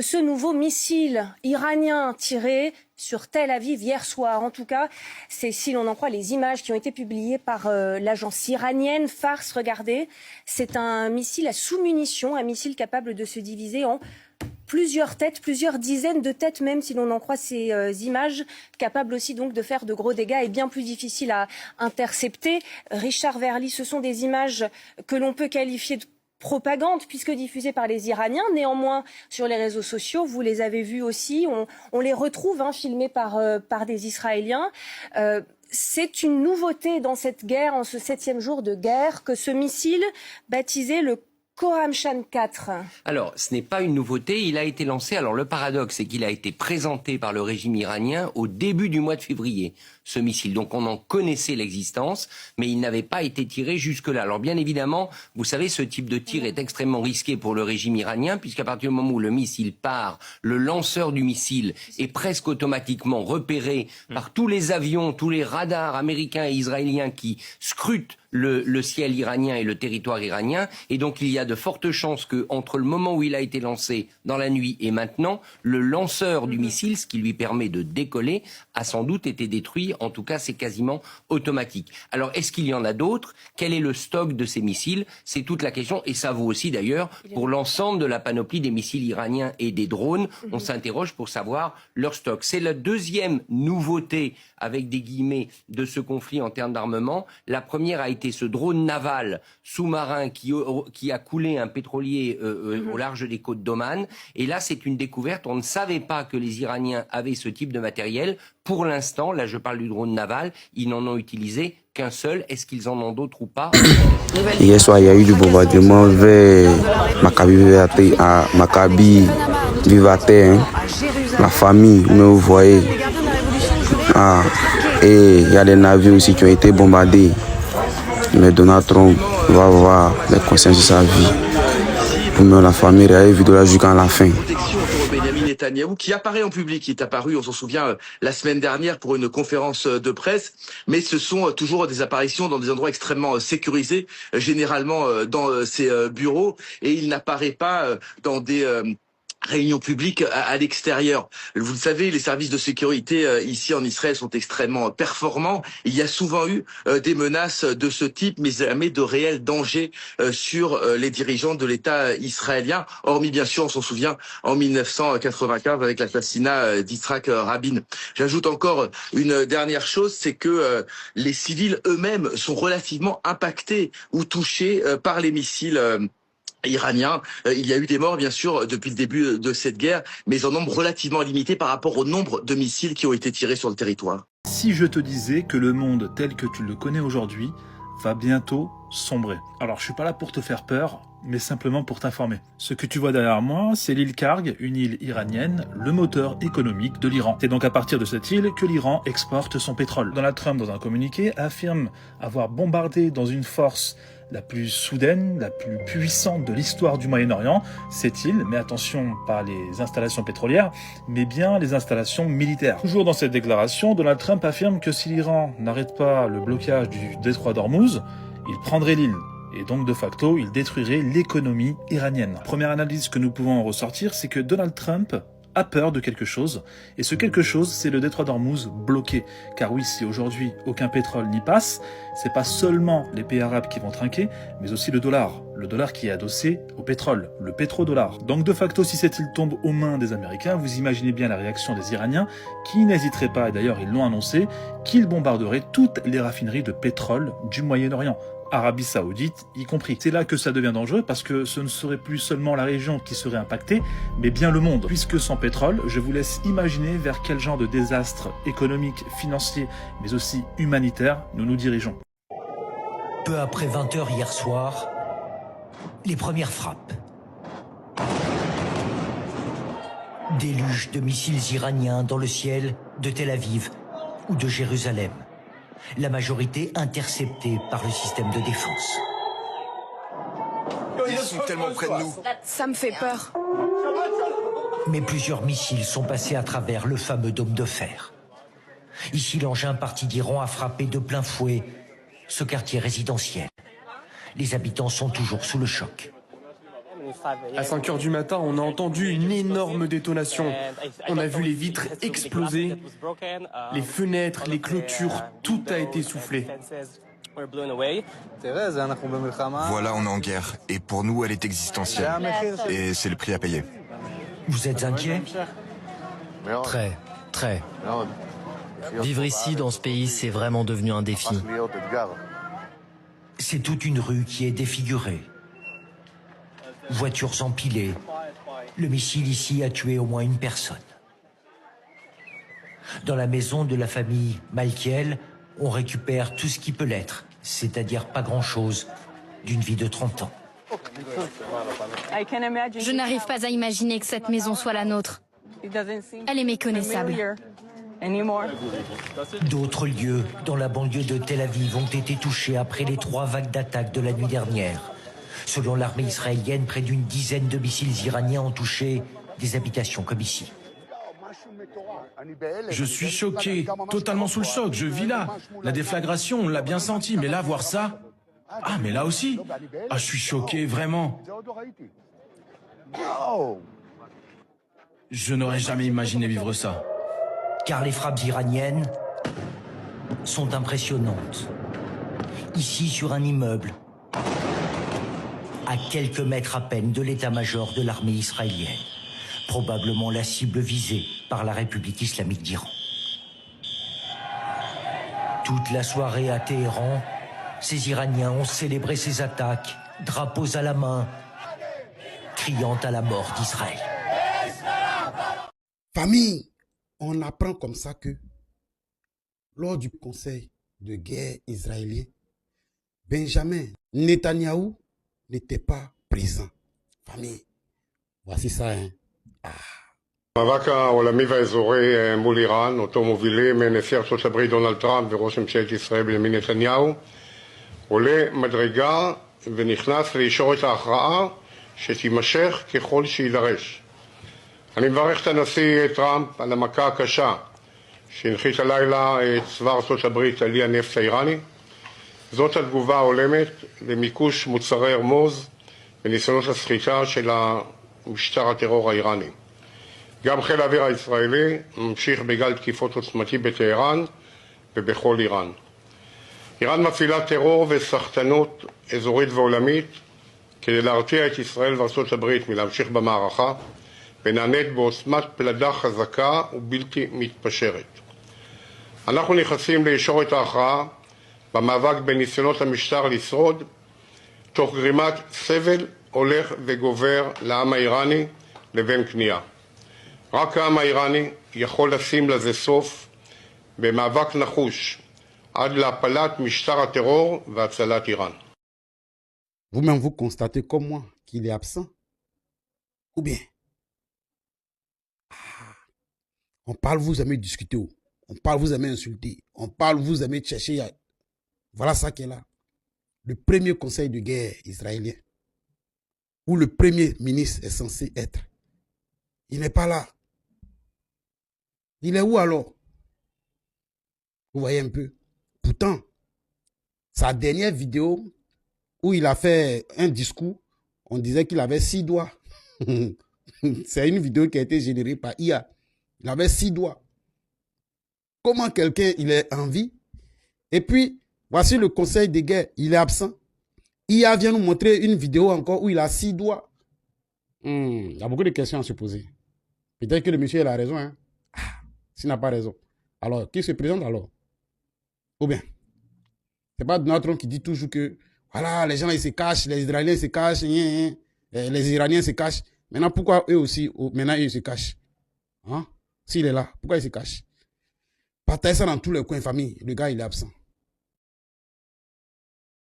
Ce nouveau missile iranien tiré sur Tel Aviv hier soir. En tout cas, c'est, si l'on en croit, les images qui ont été publiées par l'agence iranienne Fars. Regardez, c'est un missile à sous-munitions, un missile capable de se diviser en plusieurs têtes, plusieurs dizaines de têtes même, si l'on en croit ces images, capable aussi donc de faire de gros dégâts et bien plus difficile à intercepter. Richard Verly, ce sont des images que l'on peut qualifier de propagande puisque diffusée par les Iraniens. Néanmoins, sur les réseaux sociaux, vous les avez vus aussi, on les retrouve filmés par des Israéliens. C'est une nouveauté dans cette guerre, en ce 7e jour de guerre, que ce missile, baptisé le Khorramshan 4. Alors, ce n'est pas une nouveauté, il a été lancé. Alors, le paradoxe, c'est qu'il a été présenté par le régime iranien au début du mois de février, ce missile. Donc, on en connaissait l'existence, mais il n'avait pas été tiré jusque-là. Alors, bien évidemment, vous savez, ce type de tir est extrêmement risqué pour le régime iranien, puisqu'à partir du moment où le missile part, le lanceur du missile est presque automatiquement repéré par tous les avions, tous les radars américains et israéliens qui scrutent le ciel iranien et le territoire iranien, et donc il y a de fortes chances que entre le moment où il a été lancé dans la nuit et maintenant, le lanceur du missile, ce qui lui permet de décoller, a sans doute été détruit. En tout cas, c'est quasiment automatique. Alors, est-ce qu'il y en a d'autres? Quel est le stock de ces missiles? C'est toute la question, et ça vaut aussi d'ailleurs pour l'ensemble de la panoplie des missiles iraniens et des drones. On s'interroge pour savoir leur stock. C'est la deuxième nouveauté, avec des guillemets, de ce conflit en termes d'armement. La première a été ce drone naval sous-marin qui a coulé un pétrolier au large des côtes d'Oman. Et là, c'est une découverte. On ne savait pas que les Iraniens avaient ce type de matériel. Pour l'instant, là je parle du drone naval, ils n'en ont utilisé qu'un seul. Est-ce qu'ils en ont d'autres ou pas? Hier soir, il y a eu du bombardement vers Maccabi Vivater, la famille, mais vous voyez. Et il y a des navires aussi qui ont été bombardés. Mais Donald Trump va avoir les conséquences de sa vie. Pour moi, la famille a vu de la jusqu'à la fin. Benjamin Netanyahou, qui apparaît en public, qui est apparu, on s'en souvient, la semaine dernière pour une conférence de presse, mais ce sont toujours des apparitions dans des endroits extrêmement sécurisés, généralement dans ses bureaux, et il n'apparaît pas dans des réunions publiques à l'extérieur. Vous le savez, les services de sécurité ici en Israël sont extrêmement performants. Il y a souvent eu des menaces de ce type, mais jamais de réels dangers sur les dirigeants de l'État israélien, hormis bien sûr, on s'en souvient, en 1995 avec l'assassinat d'Yitzhak Rabin. J'ajoute encore une dernière chose, c'est que les civils eux-mêmes sont relativement impactés ou touchés par les missiles iranien. Il y a eu des morts, bien sûr, depuis le début de cette guerre, mais en nombre relativement limité par rapport au nombre de missiles qui ont été tirés sur le territoire. Si je te disais que le monde tel que tu le connais aujourd'hui va bientôt sombrer. Alors, je suis pas là pour te faire peur, mais simplement pour t'informer. Ce que tu vois derrière moi, c'est l'île Karg, une île iranienne, le moteur économique de l'Iran. C'est donc à partir de cette île que l'Iran exporte son pétrole. Donald Trump, dans un communiqué, affirme avoir bombardé dans une force la plus soudaine, la plus puissante de l'histoire du Moyen-Orient, cette île, mais attention, pas les installations pétrolières, mais bien les installations militaires. Toujours dans cette déclaration, Donald Trump affirme que si l'Iran n'arrête pas le blocage du détroit d'Ormuz, il prendrait l'île. Et donc, de facto, il détruirait l'économie iranienne. Première analyse que nous pouvons en ressortir, c'est que Donald Trump a peur de quelque chose, et ce quelque chose, c'est le détroit d'Ormuz bloqué. Car oui, si aujourd'hui aucun pétrole n'y passe, c'est pas seulement les pays arabes qui vont trinquer, mais aussi le dollar qui est adossé au pétrole, le pétrodollar. Donc de facto, si cette île tombe aux mains des Américains, vous imaginez bien la réaction des Iraniens, qui n'hésiteraient pas, et d'ailleurs ils l'ont annoncé, qu'ils bombarderaient toutes les raffineries de pétrole du Moyen-Orient. Arabie Saoudite y compris. C'est là que ça devient dangereux parce que ce ne serait plus seulement la région qui serait impactée, mais bien le monde. Puisque sans pétrole, je vous laisse imaginer vers quel genre de désastre économique, financier, mais aussi humanitaire nous nous dirigeons. Peu après 20h hier soir, les premières frappes. Déluge de missiles iraniens dans le ciel de Tel Aviv ou de Jérusalem. La majorité interceptée par le système de défense. Ils sont tellement près de nous. Ça me fait peur. Mais plusieurs missiles sont passés à travers le fameux dôme de fer. Ici, l'engin parti d'Iran a frappé de plein fouet ce quartier résidentiel. Les habitants sont toujours sous le choc. À 5 heures du matin, on a entendu une énorme détonation. On a vu les vitres exploser, les fenêtres, les clôtures, tout a été soufflé. Voilà, on est en guerre. Et pour nous, elle est existentielle. Et c'est le prix à payer. Vous êtes inquiet? Très, très. Vivre ici, dans ce pays, c'est vraiment devenu un défi. C'est toute une rue qui est défigurée. Voitures empilées. Le missile ici a tué au moins une personne. Dans la maison de la famille Malkiel, on récupère tout ce qui peut l'être, c'est-à-dire pas grand-chose d'une vie de 30 ans. Je n'arrive pas à imaginer que cette maison soit la nôtre. Elle est méconnaissable. D'autres lieux dans la banlieue de Tel Aviv ont été touchés après les 3 vagues d'attaques de la nuit dernière. Selon l'armée israélienne, près d'une dizaine de missiles iraniens ont touché des habitations comme ici. Je suis choqué, totalement sous le choc, je vis là. La déflagration, on l'a bien senti, mais là, voir ça... Ah, mais là aussi. Ah, je suis choqué, vraiment. Je n'aurais jamais imaginé vivre ça. Car les frappes iraniennes sont impressionnantes. Ici, sur un immeuble, à quelques mètres à peine de l'état-major de l'armée israélienne. Probablement la cible visée par la République islamique d'Iran. Toute la soirée à Téhéran, ces Iraniens ont célébré ces attaques, drapeaux à la main, criant à la mort d'Israël. Famille, on apprend comme ça que lors du conseil de guerre israélien, Benjamin Netanyahou n'était pas présent. Famille, voici ça, hein. המאבק העולמי והאזורי מול איראן, אותו מובילים נשיא ארצות הברית דונלד טראמפ וראש ממשלת ישראל בנימין נתניהו, עולה מדרגה ונכנס לישורת ההכרעה שתימשך ככל שידרש. אני מברך את הנשיא טראמפ על המכה הקשה שהנחית הלילה צבא ארצות הברית על אי הנפט האיראני. זאת התגובה ההולמת למיקוש מוצרי הרמוז וניסיונות הסחיטה של משטר הטרור האיראני. גם חיל האוויר הישראלי ממשיך בגל תקיפות עוצמתי בטהרן ובכל איראן. איראן מפעילה טרור וסחטנות אזורית ועולמית כדי להרתיע את ישראל וארצות הברית מלהמשיך במערכה ונענית בעוצמת פלדה חזקה ובלתי מתפשרת. אנחנו נכנסים לישורת ההכרעה במאבק בניסיונות המשטר לשרוד תוך גרימת סבל הולך וגובר לעם האיראני לבין כניעה. רק העם האיראני יכול לשים לזה סוף במאבק נחוש עד להפלת משטר הטרור והצלת איראן. Vous-même, vous constatez comme moi qu'il est absent? Ou bien? On parle, vous aimez discuter. On parle, vous aimez insulter. On parle, vous aimez chercher. Voilà ça qui est là. Le premier conseil de guerre israélien, où le premier ministre est censé être. Il n'est pas là. Il est où alors? Vous voyez un peu. Pourtant, sa dernière vidéo où il a fait un discours, on disait qu'il avait 6 doigts. C'est une vidéo qui a été générée par IA. Il avait 6 doigts. Comment quelqu'un, il est en vie? Et puis, voici le conseil de guerre, il est absent. IA vient nous montrer une vidéo encore où il a 6 doigts. Il y a beaucoup de questions à se poser. Peut-être que le monsieur a raison. Hein? S'il n'a pas raison. Alors, qui se présente alors? Ou bien, c'est pas Donald Trump qui dit toujours que voilà, les gens là, ils se cachent, les Israéliens se cachent, les Iraniens se cachent. Maintenant, pourquoi eux aussi, maintenant, ils se cachent? Hein? S'il est là, pourquoi il se cache? Partagez ça dans tous les coins famille. Le gars, il est absent.